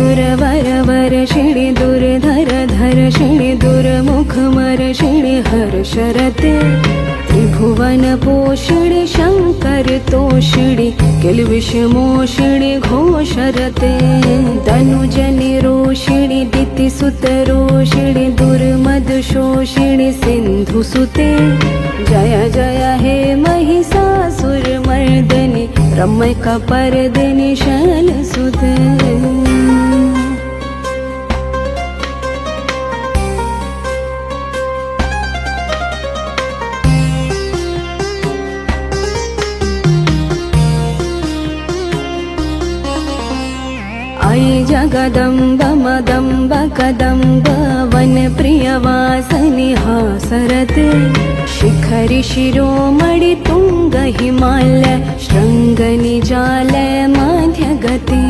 दुर्वर वर्षिणि दुर्धर धर्षिणि दुर्मुख मर्षिणि हर्षरते त्रिभुवन पोषिणि शंकर तोषिणि किल्बिषमोषिणि घोषरते तनुजनि रोषिणि दितिसुतरोषिणि दुर्मदशोषिणि सिन्धुसुते जय जय हे महिषासुरमर्दिनि रम्यकपर्दिनि शैलसुते आई जगदम्ब मदम्ब कदम्ब वनप्रियवासिनि हासरते शिखरि शिरोमणि तुंग हिमालय शृंग निजालय मध्यगते।